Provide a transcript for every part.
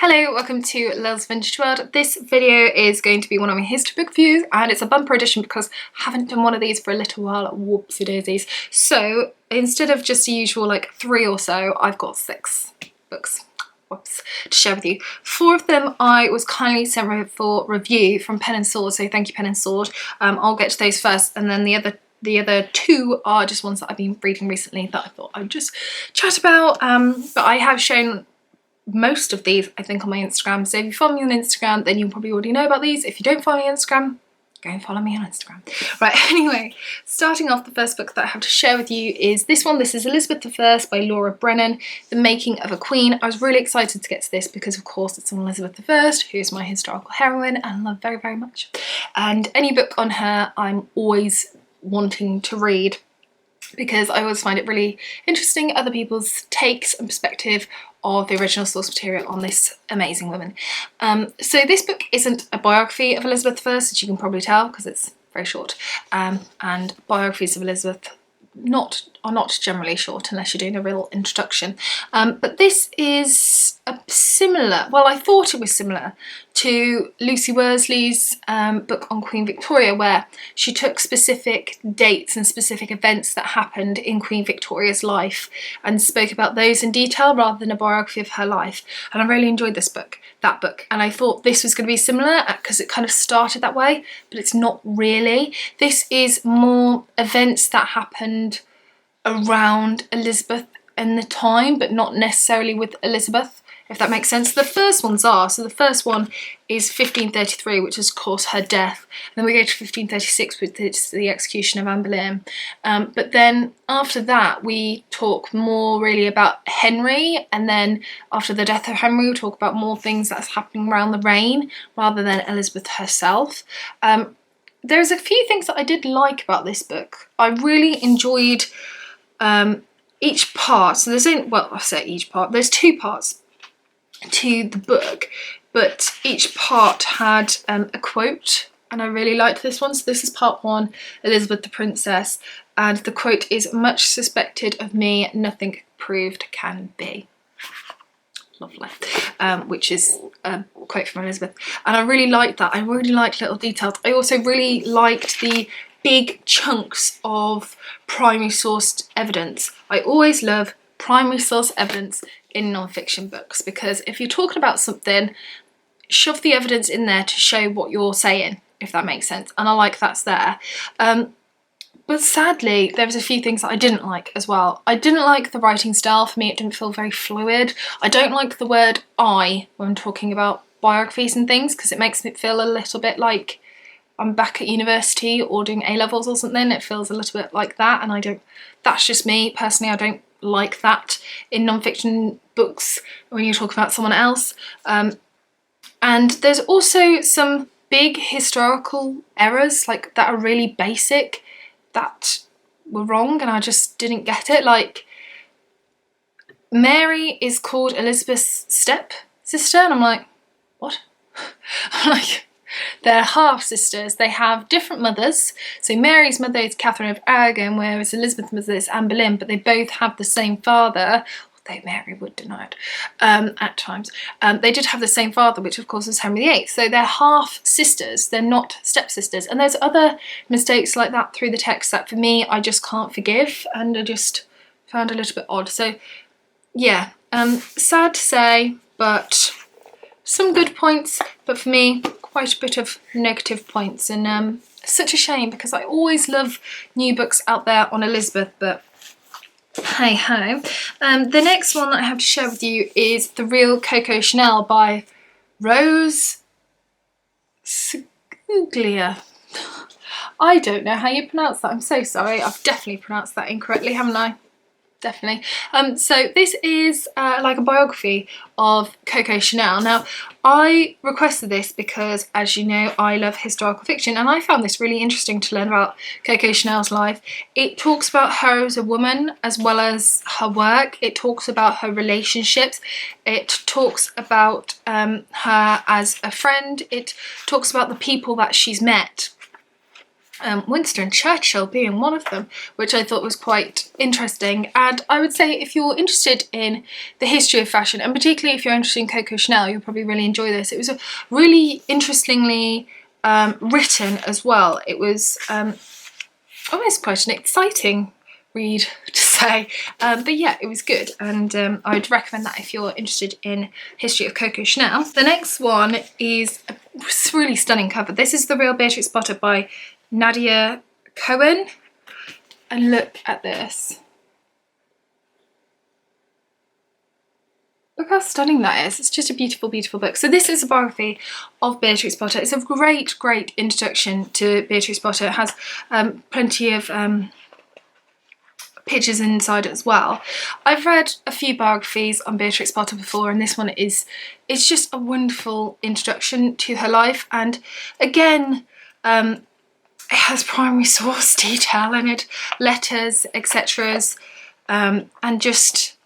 Hello, welcome to Lil's Vintage World. This video is going to be one of my history book reviews, and it's a bumper edition because I haven't done one of these for a little while. Whoopsie daisies. So instead of just the usual like 3 or so, I've got 6 books. Whoops, to share with you. 4 of them I was kindly sent for review from Pen and Sword, so thank you Pen and Sword. I'll get to those first, and then the other 2 are just ones that I've been reading recently that I thought I'd just chat about. But I have shown most of these, I think, on my Instagram. So if you follow me on Instagram, then you probably already know about these. If you don't follow me on Instagram, go and follow me on Instagram. Right, anyway, starting off, the first book that I have to share with you is this one. This is Elizabeth I by Laura Brennan, The Making of a Queen. I was really excited to get to this because, of course, it's on Elizabeth I, who's my historical heroine and love very, very much. And any book on her, I'm always wanting to read, because I always find it really interesting, other people's takes and perspective of the original source material on this amazing woman. So this book isn't a biography of Elizabeth I, as you can probably tell, because it's very short. And biographies of Elizabeth are not generally short unless you're doing a real introduction. But this is a similar, well, I thought it was similar to Lucy Worsley's book on Queen Victoria, where she took specific dates and specific events that happened in Queen Victoria's life and spoke about those in detail rather than a biography of her life. And I really enjoyed that book, and I thought this was going to be similar because it kind of started that way, but it's not really. This is more events that happened around Elizabeth and the time, but not necessarily with Elizabeth, if that makes sense. The first ones are, so the first one is 1533, which is of course her death, and then we go to 1536, which is the execution of Anne Boleyn. But then after that we talk more really about Henry, and then after the death of Henry we talk about more things that's happening around the reign rather than Elizabeth herself. There's a few things that I did like about this book. I really enjoyed each part. So there's there's 2 parts to the book, but each part had a quote, and I really liked this one. So this is part 1, Elizabeth the Princess, and the quote is, "Much suspected of me, nothing proved can be." Lovely. Which is a quote from Elizabeth, and I really liked that. I really liked little details. I also really liked the big chunks of primary sourced evidence. I always love primary source evidence in non-fiction books, because if you're talking about something, shove the evidence in there to show what you're saying, if that makes sense, and I like that's there. But sadly, there was a few things that I didn't like as well. I didn't like the writing style. For me, it didn't feel very fluid. I don't like the word "I" when talking about biographies and things, because it makes me feel a little bit like I'm back at university or doing A-levels or something. It feels a little bit like that, and that's just me. Personally, I don't like that in non-fiction books when you talk about someone else. And there's also some big historical errors like that are really basic that were wrong, and I just didn't get it. Like, Mary is called Elizabeth's step-sister, and I'm like, what? I'm like, they're half-sisters. They have different mothers. So Mary's mother is Catherine of Aragon, whereas Elizabeth's mother is Anne Boleyn, but they both have the same father, although Mary would deny it at times. They did have the same father, which of course was Henry VIII. So they're half-sisters. They're not step-sisters. And there's other mistakes like that through the text that for me I just can't forgive, and I just found a little bit odd. So yeah, sad to say, but some good points, but for me quite a bit of negative points, and such a shame because I always love new books out there on Elizabeth, but hey ho. The next one that I have to share with you is The Real Coco Chanel by Rose Siguglia. I don't know how you pronounce that. I'm so sorry. I've definitely pronounced that incorrectly, haven't I? Definitely. So this is like a biography of Coco Chanel. Now, I requested this because, as you know, I love historical fiction, and I found this really interesting to learn about Coco Chanel's life. It talks about her as a woman as well as her work. It talks about her relationships. It talks about her as a friend. It talks about the people that she's met. Winston Churchill being one of them, which I thought was quite interesting. And I would say if you're interested in the history of fashion, and particularly if you're interested in Coco Chanel, you'll probably really enjoy this. It was a really interestingly written as well. It was almost quite an exciting read to say, but yeah, it was good, and I would recommend that if you're interested in history of Coco Chanel. The next one is a really stunning cover. This is The Real Beatrix Potter by Nadia Cohen, and look at this. Look how stunning that is. It's just a beautiful, beautiful book. So this is a biography of Beatrix Potter. It's a great, great introduction to Beatrix Potter. It has plenty of pictures inside as well. I've read a few biographies on Beatrix Potter before, and this one it's just a wonderful introduction to her life. And again, it has primary source detail in it, letters, etc. And just,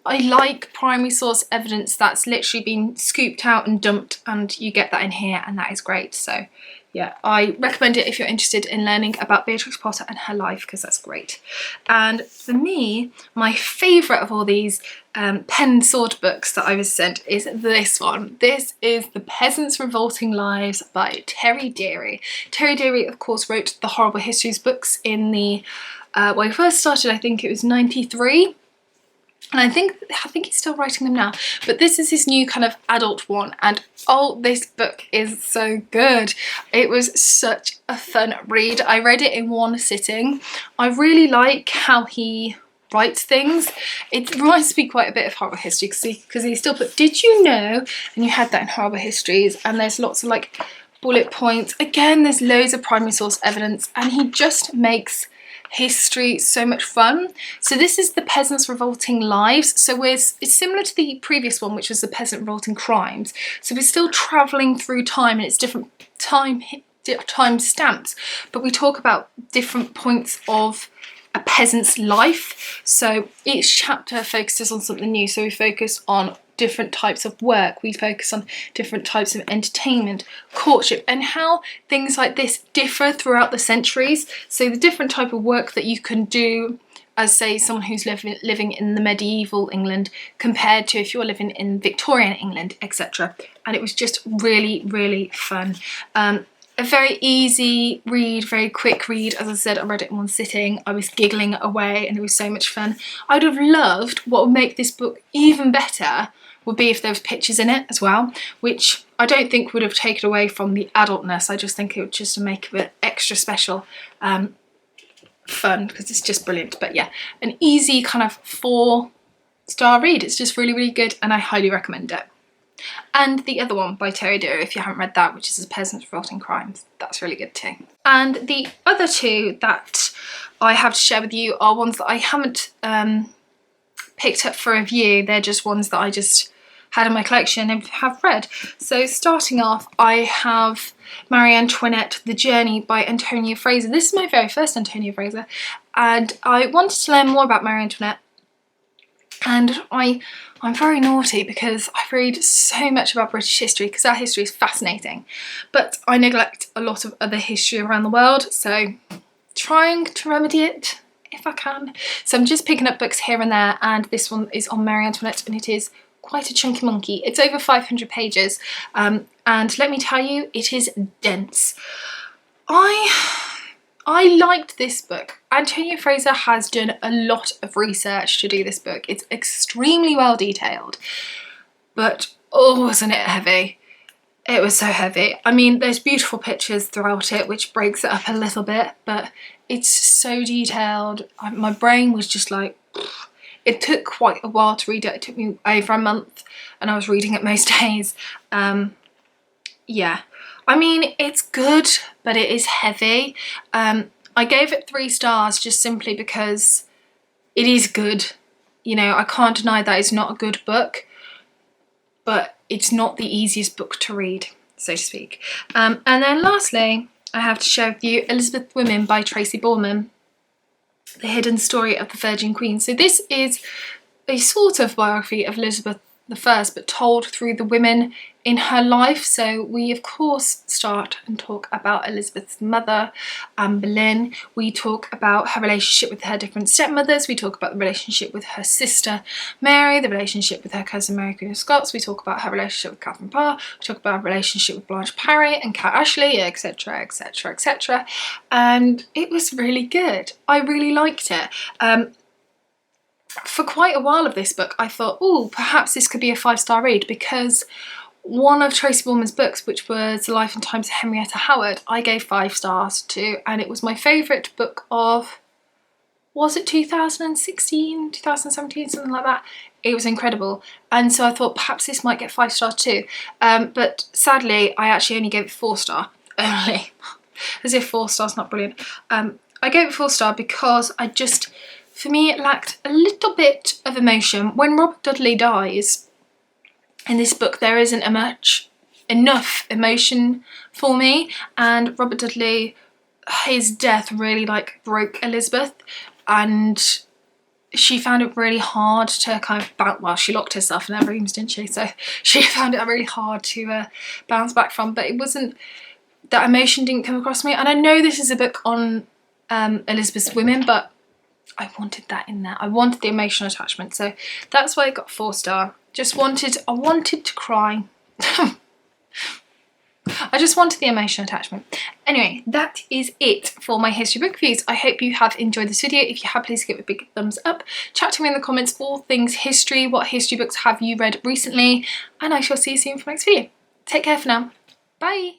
I like primary source evidence that's literally been scooped out and dumped, and you get that in here, and that is great. So yeah, I recommend it if you're interested in learning about Beatrix Potter and her life, because that's great. And for me, my favourite of all these pen and sword books that I was sent is this one. This is The Peasants' Revolting Lives by Terry Deary. Terry Deary, of course, wrote the Horrible Histories books in the, when I first started, I think it was 93. And I think he's still writing them now. But this is his new kind of adult one, and oh, this book is so good. It was such a fun read. I read it in one sitting. I really like how he writes things. It reminds me quite a bit of Horrible History, because he still put, did you know? And you had that in Horrible Histories, and there's lots of like bullet points. Again, there's loads of primary source evidence, and he just makes history so much fun. So this is The Peasants' Revolting Lives. So it's similar to the previous one, which was The Peasant Revolting Crimes. So we're still travelling through time, and it's different time stamps, but we talk about different points of a peasant's life. So each chapter focuses on something new. So we focus on different types of work, we focus on different types of entertainment, courtship, and how things like this differ throughout the centuries. So the different type of work that you can do as, say, someone who's living in the medieval England compared to if you're living in Victorian England, etc. And it was just really, really fun. A very easy read, very quick read. As I said, I read it in one sitting. I was giggling away, and it was so much fun. I'd have loved, what would make this book even better would be if there was pictures in it as well, which I don't think would have taken away from the adultness. I just think it would just make it extra special fun, because it's just brilliant. But yeah, an easy kind of 4-star read. It's just really, really good, and I highly recommend it. And the other one by Terry Deary, if you haven't read that, which is The Peasants' Revolting Crimes, that's really good too. And the other two that I have to share with you are ones that I haven't picked up for review. They're just ones that I just had in my collection and have read. So starting off, I have Marie Antoinette, The Journey by Antonia Fraser. This is my very first Antonia Fraser, and I wanted to learn more about Marie Antoinette. And I'm very naughty because I read so much about British history, because our history is fascinating, but I neglect a lot of other history around the world, so trying to remedy it if I can. So I'm just picking up books here and there, and this one is on Marie Antoinette, and it is quite a chunky monkey. It's over 500 pages, and let me tell you, it is dense. I liked this book. Antonia Fraser has done a lot of research to do this book. It's extremely well detailed, but oh, wasn't it heavy? It was so heavy. I mean, there's beautiful pictures throughout it, which breaks it up a little bit, but it's so detailed. My brain was just like, it took quite a while to read it. It took me over a month, and I was reading it most days. Yeah. I mean, it's good, but it is heavy. I gave it 3 stars just simply because it is good. You know, I can't deny that it's not a good book, but it's not the easiest book to read, so to speak. And then lastly, I have to share with you Elizabeth Women by Tracy Borman, The Hidden Story of the Virgin Queen. So this is a sort of biography of Elizabeth the first, but told through the women in her life. So we of course start and talk about Elizabeth's mother, Anne Boleyn. We talk about her relationship with her different stepmothers. We talk about the relationship with her sister Mary, the relationship with her cousin Mary Queen of Scots. We talk about her relationship with Catherine Parr. We talk about her relationship with Blanche Parry and Kat Ashley, etc, etc, etc. And it was really good. I really liked it. For quite a while of this book, I thought, oh, perhaps this could be a 5-star read, because one of Tracy Borman's books, which was The Life and Times of Henrietta Howard, I gave 5 stars to, and it was my favourite book of, was it 2016, 2017, something like that? It was incredible, and so I thought perhaps this might get 5 stars too, but sadly I actually only gave it 4 star, only, as if 4 stars not brilliant. I gave it 4 star because for me it lacked a little bit of emotion. When Robert Dudley dies in this book, there isn't enough emotion for me, and Robert Dudley, his death really like broke Elizabeth, and she found it really hard to kind of bounce, well, she locked herself in her rooms, didn't she? So she found it really hard to bounce back from, but it wasn't, that emotion didn't come across me. And I know this is a book on Elizabeth's women, but I wanted that in there. I wanted the emotional attachment, so that's why I got 4 star. I wanted to cry. I just wanted the emotional attachment. Anyway, that is it for my history book reviews. I hope you have enjoyed this video. If you have, please give it a big thumbs up. Chat to me in the comments all things history. What history books have you read recently? And I shall see you soon for my next video. Take care for now. Bye.